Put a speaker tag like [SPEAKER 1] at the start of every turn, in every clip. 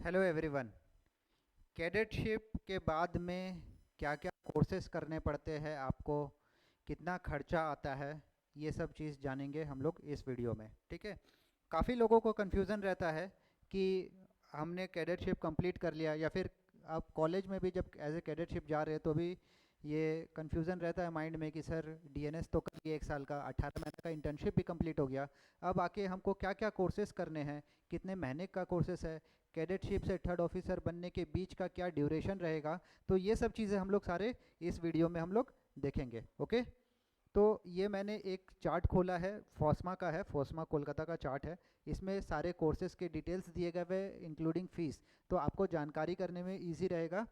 [SPEAKER 1] Hello everyone. कैडेटशिप के बाद में क्या क्या कोर्सेज करने पड़ते हैं आपको, कितना खर्चा आता है, ये सब चीज़ जानेंगे हम लोग इस वीडियो में। ठीक है। काफ़ी लोगों को कन्फ्यूज़न रहता है कि हमने कैडेटशिप कंप्लीट कर लिया, या फिर आप कॉलेज में भी जब एज ए कैडेटशिप जा रहे हैं तो भी ये कन्फ्यूज़न रहता है माइंड में कि सर डीएनएस तो कर लिया, 1 साल का 18 महीने का इंटर्नशिप भी कंप्लीट हो गया, अब आके हमको क्या क्या कोर्सेज करने हैं, कितने महीने का कोर्सेज है, कैडेटशिप से थर्ड ऑफिसर बनने के बीच का क्या ड्यूरेशन रहेगा। तो ये सब चीज़ें हम लोग सारे इस वीडियो में हम लोग देखेंगे। ओके। तो ये मैंने एक चार्ट खोला है, फोस्मा का है, फोस्मा कोलकाता का चार्ट है। इसमें सारे कोर्सेज के डिटेल्स दिए गए हुए इंक्लूडिंग फीस, तो आपको जानकारी करने में इजी रहेगा।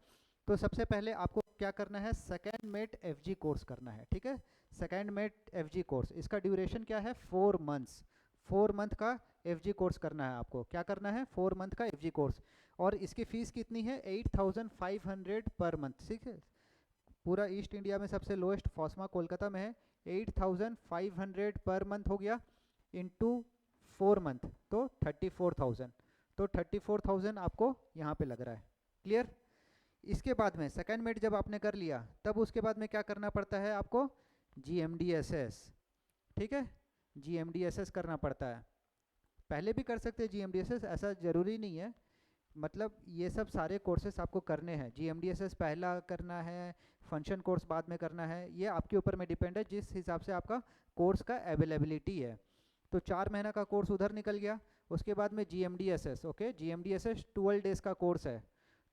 [SPEAKER 1] तो सबसे पहले आपको क्या करना है, सेकेंड मेट एफजी कोर्स करना है। ठीक है। सेकेंड मेट एफजी कोर्स, इसका ड्यूरेशन क्या है, 4 मंथ्स। 4 मंथ का एफजी कोर्स करना है आपको। क्या करना है, 4 मंथ का एफजी कोर्स। और इसकी फ़ीस कितनी है, 8500 पर मंथ। ठीक है। पूरा ईस्ट इंडिया में सबसे लोएस्ट फॉस्मा कोलकाता में है। 8500 पर मंथ हो गया, इंटू 4 मंथ तो 34,000। तो 34,000 आपको यहाँ पे लग रहा है। क्लियर। इसके बाद में सेकेंड मेट जब आपने कर लिया, तब उसके बाद में क्या करना पड़ता है आपको, GMDSS। ठीक है। GMDSS करना पड़ता है। पहले भी कर सकते हैं GMDSS, ऐसा ज़रूरी नहीं है। मतलब ये सब सारे कोर्सेस आपको करने हैं। GMDSS पहला करना है, फंक्शन कोर्स बाद में करना है, ये आपके ऊपर में डिपेंड है जिस हिसाब से आपका कोर्स का अवेलेबिलिटी है। तो 4 महीना का कोर्स उधर निकल गया। उसके बाद में GMDSS। ओके। GMDSS 12 डेज का कोर्स है,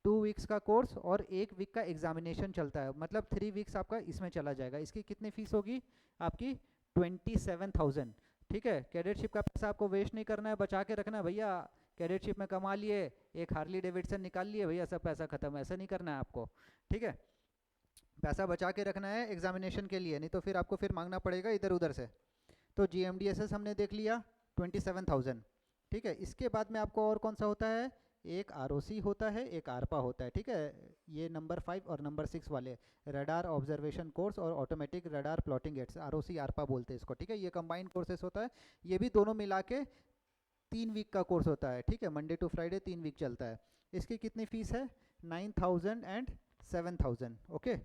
[SPEAKER 1] 2 वीक्स का कोर्स, और 1 वीक का एग्जामिनेशन चलता है, मतलब 3 वीक्स आपका इसमें चला जाएगा। इसकी कितनी फीस होगी आपकी, 27,000। ठीक है। कैडेटशिप का पैसा आपको वेस्ट नहीं करना है, बचा के रखना है भैया। कैडेटशिप में कमा लिए, एक हार्ली डेविडसन निकाल लिए भैया, सब पैसा खत्म, ऐसा नहीं करना है आपको। ठीक है। पैसा बचा के रखना है एग्जामिनेशन के लिए, नहीं तो फिर आपको फिर मांगना पड़ेगा इधर उधर से। तो GMDSS हमने देख लिया, 27,000। ठीक है। इसके बाद में आपको और कौन सा होता है, एक ROC होता है, एक ARPA होता है। ठीक है। ये नंबर 5 और नंबर 6 वाले, रडार ऑब्जर्वेशन कोर्स और automatic radar plotting aids, ROC ARPA बोलते हैं इसको। ठीक है। ये कंबाइंड कोर्सेस होता है। ये भी दोनों मिला के 3 वीक का कोर्स होता है। ठीक है। मंडे टू फ्राइडे 3 वीक चलता है। इसकी कितनी फीस है, 9,000 एंड 7,000। ओके।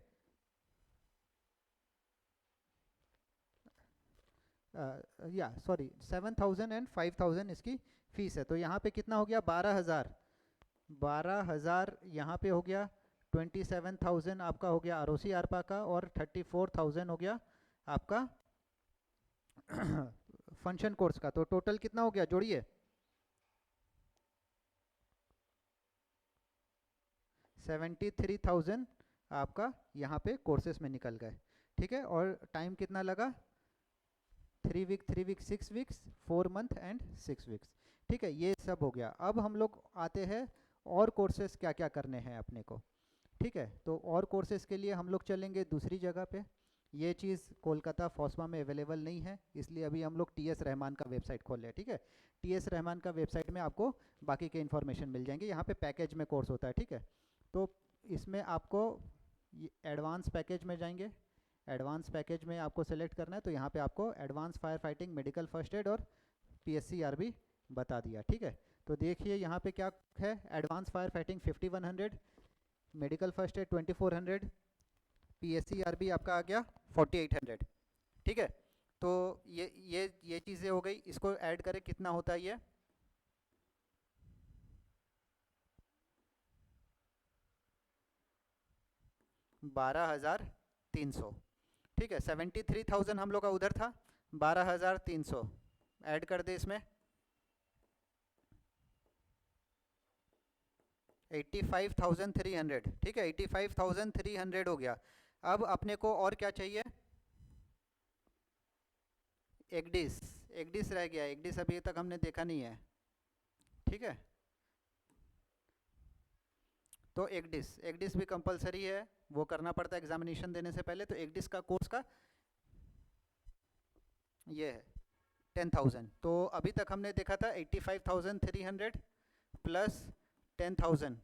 [SPEAKER 1] या सॉरी, 7,000 एंड 5,000 इसकी फीस है। तो यहाँ पे कितना हो गया, 12,000। 12,000 यहाँ पे हो गया। 27,000 आपका हो गया ROC ARPA का, और 34,000 हो गया आपका फंक्शन कोर्स का। तो टोटल कितना हो गया, जोड़िए, 73,000 आपका यहाँ पे कोर्सेस में निकल गए। ठीक है। और टाइम कितना लगा, 3 week, 3 week, 6 weeks, 4 month and 6 weeks. ठीक है। ये सब हो गया। अब हम लोग आते हैं और कोर्सेस क्या क्या करने हैं अपने को। ठीक है। तो और कोर्सेज के लिए हम लोग चलेंगे दूसरी जगह पे। ये चीज़ कोलकाता फॉस्मा में अवेलेबल नहीं है, इसलिए अभी हम लोग TS रहमान का वेबसाइट खोल रहे हैं। ठीक है। TS रहमान का वेबसाइट में आपको बाकी के इन्फॉर्मेशन मिल जाएंगे। यहाँ पे पैकेज में कोर्स होता है। ठीक है। तो इसमें आपको एडवांस पैकेज में जाएंगे। एडवांस पैकेज में आपको सेलेक्ट करना है, तो यहाँ पे आपको advance fire fighting, medical first aid और PSC-RB बता दिया। ठीक है। तो देखिए यहाँ पे क्या है, advance fire fighting 5100, medical first aid 2400, PSC-RB आपका आ गया 4800। ठीक है। तो ये चीज़ें हो गई। इसको ऐड करें, कितना होता है ये, 12,300। ठीक है। 73,000 हम लोग का उधर था, 12,300 ऐड कर दे इसमें, 85,300। ठीक है। 85,300 हो गया। अब अपने को और क्या चाहिए, एक डिश। एक डिश रह गया, एक डिश अभी तक हमने देखा नहीं है। ठीक है। तो एक डिश भी कंपलसरी है, वो करना पड़ता है एग्जामिनेशन देने से पहले। तो एक डिश का कोर्स का ये है 10,000। तो अभी तक हमने देखा था 85,300 प्लस 10,000,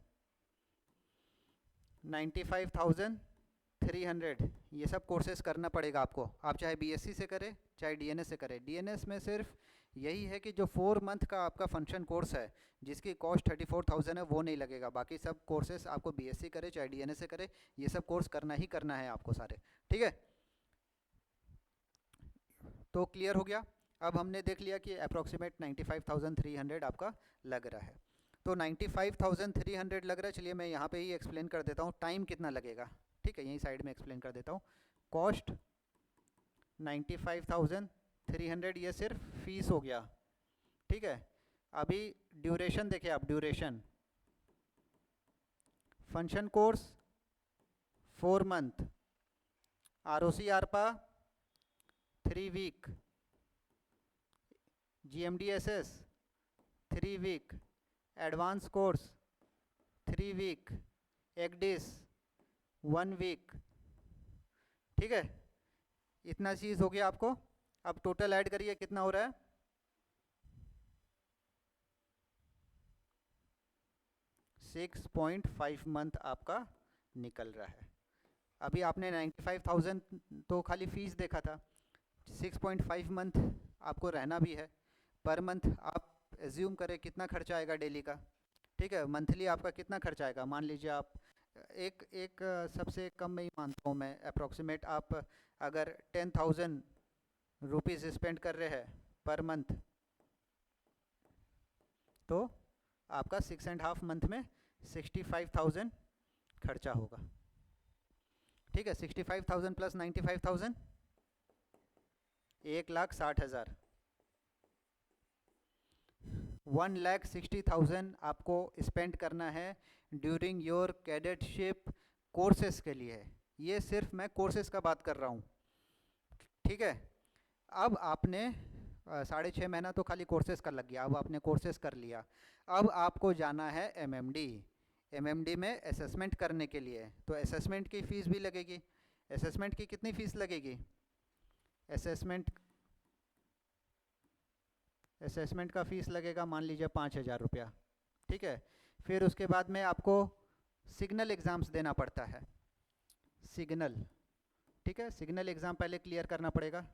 [SPEAKER 1] 95,300। ये सब कोर्सेज करना पड़ेगा आपको, आप चाहे BSc से करें चाहे DNS से करें। DNS में सिर्फ यही है कि जो 4 मंथ का आपका फंक्शन कोर्स है जिसकी कॉस्ट 34,000 है वो नहीं लगेगा, बाकी सब कोर्सेस आपको बीएससी करे चाहे डीएनए से करे ये सब कोर्स करना ही करना है आपको सारे, ठीक है। तो क्लियर हो गया। अब हमने देख लिया कि अप्रॉक्सीमेट 95,300 आपका लग रहा है। तो 95,300 लग रहा है, चलिए मैं यहाँ पे ही एक्सप्लेन कर देता हूँ टाइम कितना लगेगा, ठीक है, यहीं साइड में एक्सप्लेन कर देता हूँ। कॉस्ट 95,300 ये सिर्फ फीस हो गया, ठीक है। अभी ड्यूरेशन देखिए आप, duration function course 4 month, ROC ARPA 3 week, GMDSS 3 week, advance course 3 week, ECDIS 1 week, ठीक है। इतना चीज़ हो गया आपको। अब टोटल ऐड करिए कितना हो रहा है, 6.5 मंथ आपका निकल रहा है। अभी आपने 95,000 तो खाली फीस देखा था, 6.5 मंथ आपको रहना भी है। पर मंथ आप एज्यूम करें कितना खर्चा आएगा डेली का, ठीक है। मंथली आपका कितना खर्चा आएगा, मान लीजिए आप एक एक सबसे कम में ही मानता हूँ मैं, अप्रॉक्सीमेट आप अगर 10,000 रुपीज़ स्पेंड कर रहे हैं पर मंथ, तो आपका 6.5 मंथ में 65,000 खर्चा होगा, ठीक है। 65,000 प्लस 95,000 1,60,000, 1,60,000 आपको स्पेंड करना है ड्यूरिंग योर कैडेटशिप कोर्सेज के लिए। ये सिर्फ मैं कोर्सेज का बात कर रहा हूँ, ठीक है। अब आपने 6.5 महीना तो खाली कोर्सेज का लग गया, अब आपने कोर्सेज कर लिया। अब आपको जाना है एमएमडी, एमएमडी में असेसमेंट करने के लिए, तो असेसमेंट की फ़ीस भी लगेगी। असेसमेंट की कितनी फ़ीस लगेगी, असेसमेंट का फ़ीस लगेगा मान लीजिए 5,000 रुपया, ठीक है। फिर उसके बाद में आपको सिग्नल एग्ज़ाम्स देना पड़ता है, सिग्नल, ठीक है। सिग्नल एग्ज़ाम पहले क्लियर करना पड़ेगा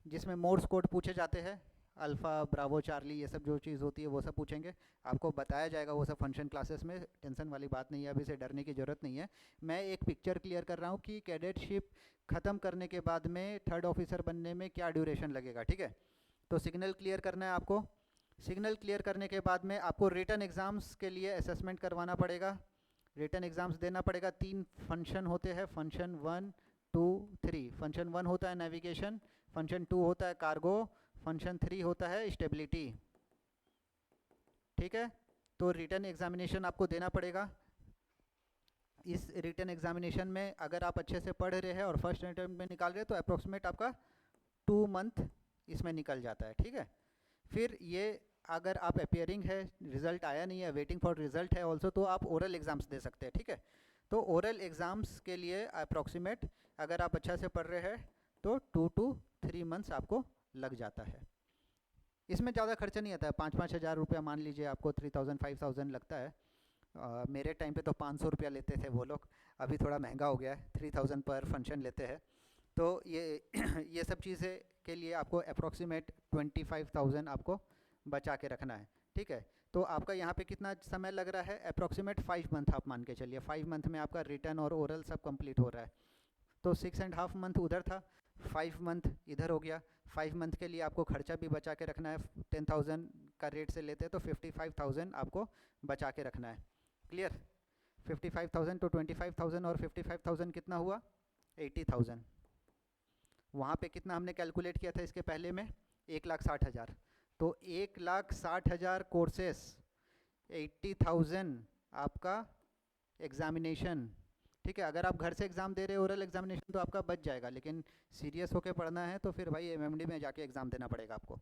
[SPEAKER 1] जिसमें मोर्स कोड पूछे जाते हैं, अल्फ़ा ब्रावो चार्ली ये सब जो चीज़ होती है वो सब पूछेंगे, आपको बताया जाएगा वो सब फंक्शन क्लासेस में, टेंशन वाली बात नहीं है, अभी से डरने की ज़रूरत नहीं है। मैं एक पिक्चर क्लियर कर रहा हूँ कि कैडेटशिप ख़त्म करने के बाद में 3rd ऑफिसर बनने में क्या ड्यूरेशन लगेगा, ठीक है। तो सिग्नल क्लियर करना है आपको। सिग्नल क्लियर करने के बाद में आपको रिटन एग्ज़ाम्स के लिए असेसमेंट करवाना पड़ेगा, रिटन एग्ज़ाम्स देना पड़ेगा। 3 फंक्शन होते हैं, फंक्शन 1 2 3। फंक्शन 1 होता है नेविगेशन, फंक्शन 2 होता है कार्गो, फंक्शन 3 होता है स्टेबिलिटी, ठीक है। तो रिटन एग्जामिनेशन आपको देना पड़ेगा। इस रिटन एग्जामिनेशन में अगर आप अच्छे से पढ़ रहे हैं और फर्स्ट अटेम्प्ट में निकाल रहे हैं तो अप्रोक्सीमेट आपका 2 मंथ इसमें निकल जाता है, ठीक है। फिर ये अगर आप अपियरिंग है, रिजल्ट आया नहीं है, वेटिंग फॉर रिजल्ट है ऑल्सो, तो आप ओरल एग्ज़ाम्स दे सकते हैं, ठीक है। तो ओरल एग्ज़ाम्स के लिए अप्रोक्सीमेट अगर आप अच्छा से पढ़ रहे हैं तो 2 to 3 मंथ्स आपको लग जाता है। इसमें ज़्यादा खर्चा नहीं आता है, 5-5 हज़ार रुपया मान लीजिए आपको 3,000-5,000 लगता है। मेरे टाइम पे तो 500 रुपया लेते थे वो लोग, अभी थोड़ा महंगा हो गया है, 3,000 पर फंक्शन लेते हैं। तो ये ये सब चीज़ें के लिए आपको अप्रॉक्सीमेट 25,000 आपको बचा के रखना है, ठीक है। तो आपका यहाँ पे कितना समय लग रहा है, अप्रॉक्सीमेट 5 मंथ आप मान के चलिए। 5 मंथ में आपका रिटर्न और ओरल सब कंप्लीट हो रहा है। तो 6.5 मंथ उधर था, 5 मंथ इधर हो गया। 5 मंथ के लिए आपको खर्चा भी बचा के रखना है, 10,000 का रेट से लेते हैं तो 55,000 आपको बचा के रखना है, क्लियर। 55,000 तो 25,000 और 55,000 कितना हुआ, 80,000। वहाँ पे कितना हमने कैलकुलेट किया था इसके पहले में, 1,60,000। तो 1,60,000 कोर्सेस, 80,000 आपका एग्जामिनेशन, ठीक है। अगर आप घर से एग्ज़ाम दे रहे हो ओरल एग्जामिनेशन तो आपका बच जाएगा, लेकिन सीरियस होकर पढ़ना है तो फिर भाई एमएमडी में जाके एग्ज़ाम देना पड़ेगा आपको।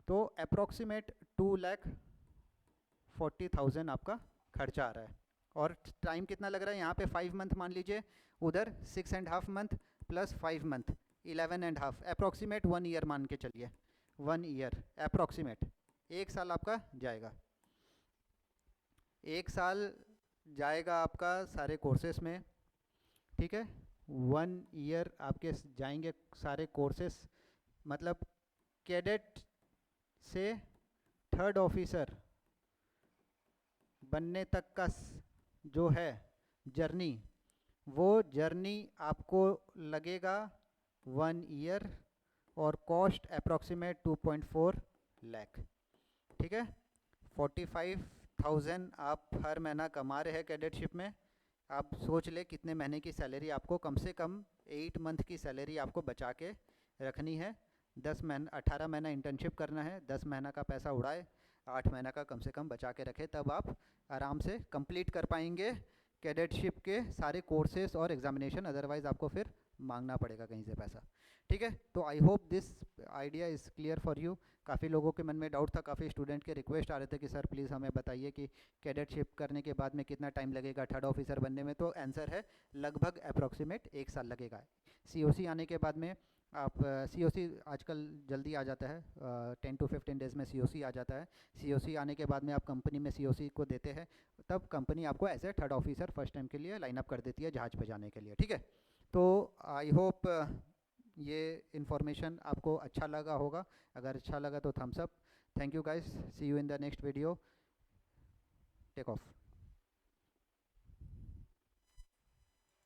[SPEAKER 1] तो अप्रॉक्सीमेट 2,40,000 आपका खर्चा आ रहा है। और टाइम कितना लग रहा है यहाँ पे, 5 मंथ मान लीजिए, उधर 6.5 month plus 5 month 11.5, approximate 1 year मान के चलिए, 1 ईयर अप्रॉक्सीमेट, 1 साल आपका जाएगा। 1 साल जाएगा आपका सारे कोर्सेस में, ठीक है। 1 ईयर आपके जाएंगे सारे कोर्सेस, मतलब कैडेट से थर्ड ऑफिसर बनने तक का जो है जर्नी, वो जर्नी आपको लगेगा 1 ईयर और कॉस्ट अप्रॉक्सीमेट 2.4 लाख। ठीक है, 45,000 आप हर महीना कमा रहे हैं कैडेटशिप में। आप सोच ले कितने महीने की सैलरी आपको, कम से कम 8 मंथ की सैलरी आपको बचा के रखनी है। 18 महीना इंटर्नशिप करना है, 10 महीना का पैसा उड़ाए, 8 महीना का कम से कम बचा के रखे, तब आप आराम से कंप्लीट कर पाएंगे कैडेटशिप के सारे कोर्सेज और एग्जामिनेशन। अदरवाइज़ आपको फिर मांगना पड़ेगा कहीं से पैसा। ठीक है, तो I hope this idea is clear for you. काफ़ी लोगों के मन में डाउट था, काफ़ी स्टूडेंट के रिक्वेस्ट आ रहे थे कि सर प्लीज़ हमें बताइए कि कैडेटशिप करने के बाद में कितना टाइम लगेगा थर्ड ऑफिसर बनने में। तो आंसर है लगभग अप्रॉक्सीमेट 1 साल लगेगा। सीओसी आने के बाद में आप सीओसी आजकल जल्दी आ जाता है, 10 to 15 डेज़ में सीओसी आ जाता है। सीओसी आने के बाद में आप कंपनी में सीओसी को देते हैं, तब कंपनी आपको as a third officer first time के लिए लाइन अप कर देती है जहाज़ पे जाने के लिए। ठीक है, तो आई होप ये इन्फॉर्मेशन आपको अच्छा लगा होगा। अगर अच्छा लगा तो thumbs up. Thank you guys, see you in the next video. Take of.